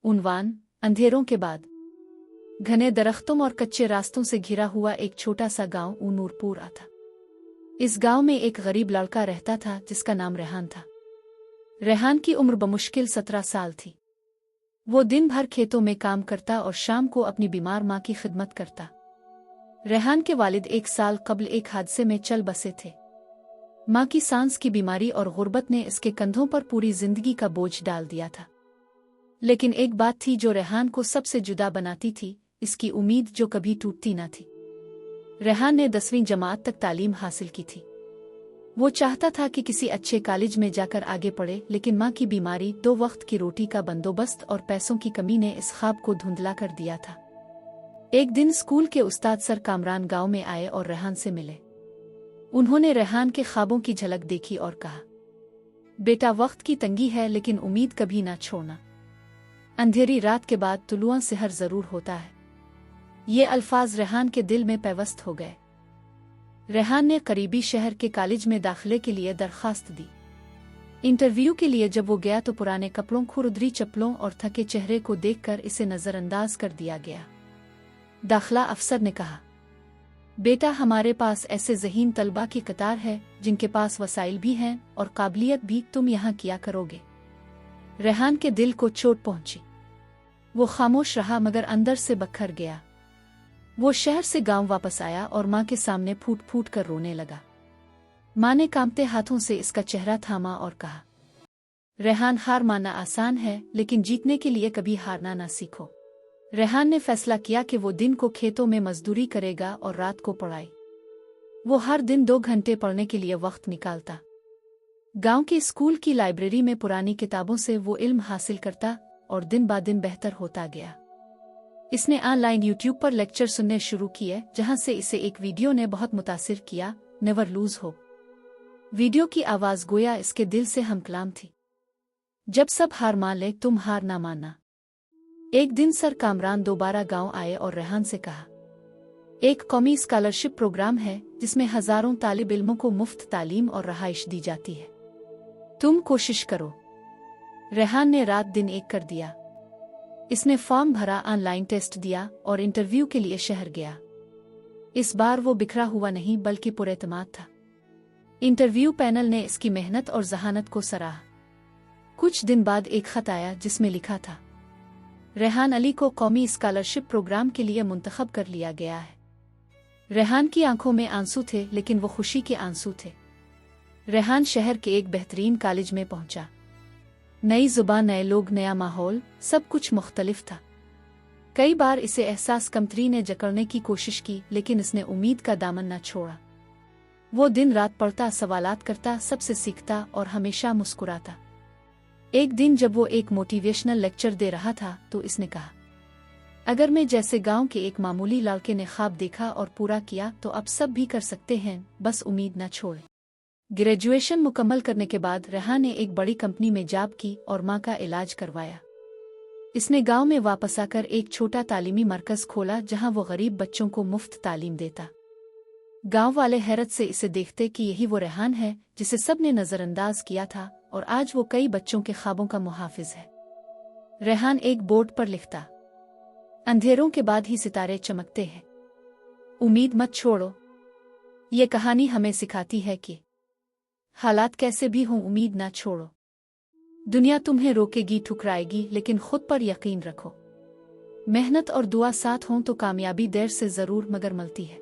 उन्वान, अंधेरों के बाद। घने दरख्तों और कच्चे रास्तों से घिरा हुआ एक छोटा सा गांव नूरपुर था। इस गांव में एक गरीब लड़का रहता था जिसका नाम रेहान था। रेहान की उम्र बमुश्किल 17 साल थी। वो दिन भर खेतों में काम करता और शाम को अपनी बीमार माँ की खिदमत करता। रेहान के वालिद 1 साल कबल एक हादसे में चल बसे थे। माँ की सांस की बीमारी और गुर्बत ने इसके कंधों पर पूरी जिंदगी का बोझ डाल दिया था। लेकिन एक बात थी जो रेहान को सबसे जुदा बनाती थी, इसकी उम्मीद जो कभी टूटती न थी। रेहान ने 10वीं जमात तक तालीम हासिल की थी। वो चाहता था कि किसी अच्छे कॉलेज में जाकर आगे पढ़े, लेकिन माँ की बीमारी, 2 वक्त की रोटी का बंदोबस्त और पैसों की कमी ने इस ख्वाब को धुंधला कर दिया था। एक दिन स्कूल के उस्ताद सर कामरान गांव में आए और रेहान से मिले। उन्होंने रेहान के ख्वाबों की झलक देखी और कहा, बेटा, वक्त की तंगी है लेकिन उम्मीद कभी ना छोड़ना। अंधेरी रात के बाद तुलुआ सेहर जरूर होता है। ये अल्फाज रेहान के दिल में पैवस्त हो गए। रेहान ने करीबी शहर के कॉलेज में दाखिले के लिए दरखास्त दी। इंटरव्यू के लिए जब वो गया तो पुराने कपड़ों, खुरदरी चप्पलों और थके चेहरे को देखकर इसे नजरअंदाज कर दिया गया। दाखिला अफसर ने कहा, बेटा, हमारे पास ऐसे ज़हीन तलबा की कतार है जिनके पास वसाइल भी हैं और काबिलियत भी, तुम यहाँ किया करोगे। रेहान के दिल को चोट पहुंची। वो खामोश रहा मगर अंदर से बखर गया। वो शहर से गांव वापस आया और माँ के सामने फूट फूट कर रोने लगा। माँ ने कांपते हाथों से इसका चेहरा थामा और कहा, रेहान, हार मानना आसान है लेकिन जीतने के लिए कभी हारना ना सीखो। रेहान ने फैसला किया कि वो दिन को खेतों में मजदूरी करेगा और रात को पढ़ाई। वो हर दिन 2 घंटे पढ़ने के लिए वक्त निकालता। गांव के स्कूल की लाइब्रेरी में पुरानी किताबों से वो इल्म हासिल करता और दिन ब दिन बेहतर होता गया। इसने ऑनलाइन यूट्यूब पर लेक्चर सुनने शुरू किए, जहां से इसे एक वीडियो ने बहुत मुतासिर किया, नेवर लूज होप। वीडियो की आवाज गोया इसके दिल से हमकलाम थी। जब सब हार मान ले, तुम हार ना मानना। एक दिन सर कामरान दोबारा गांव आए और रेहान से कहा, एक कौमी स्कॉलरशिप प्रोग्राम है जिसमें हजारों तालिब इल्मों को मुफ्त तालीम और रहाइश दी जाती है। तुम कोशिश करो। रेहान ने रात दिन एक कर दिया। इसने फॉर्म भरा, ऑनलाइन टेस्ट दिया और इंटरव्यू के लिए शहर गया। इस बार वो बिखरा हुआ नहीं बल्कि पुरएतमाद था। इंटरव्यू पैनल ने इसकी मेहनत और जहानत को सराहा। कुछ दिन बाद एक खत आया जिसमें लिखा था, रेहान अली को कौमी स्कॉलरशिप प्रोग्राम के लिए मुंतखब कर लिया गया है। रेहान की आंखों में आंसू थे लेकिन वो खुशी के आंसू थे। रेहान शहर के एक बेहतरीन कॉलेज में पहुंचा। नई जुबान, नए लोग, नया माहौल, सब कुछ मुख्तलिफ था। कई बार इसे एहसास कमतरी ने जकड़ने की कोशिश की लेकिन इसने उम्मीद का दामन न छोड़ा। वो दिन रात पढ़ता, सवालात करता, सबसे सीखता और हमेशा मुस्कुराता। एक दिन जब वो एक मोटिवेशनल लेक्चर दे रहा था तो इसने कहा, अगर मैं जैसे गांव के एक मामूली लड़के ने ख्वाब देखा और पूरा किया तो अब सब भी कर सकते हैं, बस उम्मीद न छोड़ें। ग्रेजुएशन मुकम्मल करने के बाद रेहान ने एक बड़ी कंपनी में जॉब की और माँ का इलाज करवाया। इसने गांव में वापस आकर एक छोटा तालीमी मरकज खोला जहां वो गरीब बच्चों को मुफ्त तालीम देता। गांव वाले हैरत से इसे देखते कि यही वो रेहान है जिसे सब ने नजरअंदाज किया था और आज वो कई बच्चों के ख्वाबों का मुहाफिज है। रेहान एक बोर्ड पर लिखता, अंधेरों के बाद ही सितारे चमकते हैं, उम्मीद मत छोड़ो। ये कहानी हमें सिखाती है कि हालात कैसे भी हों, उम्मीद ना छोड़ो। दुनिया तुम्हें रोकेगी, ठुकराएगी, लेकिन खुद पर यकीन रखो। मेहनत और दुआ साथ हों तो कामयाबी देर से जरूर मगर मिलती है।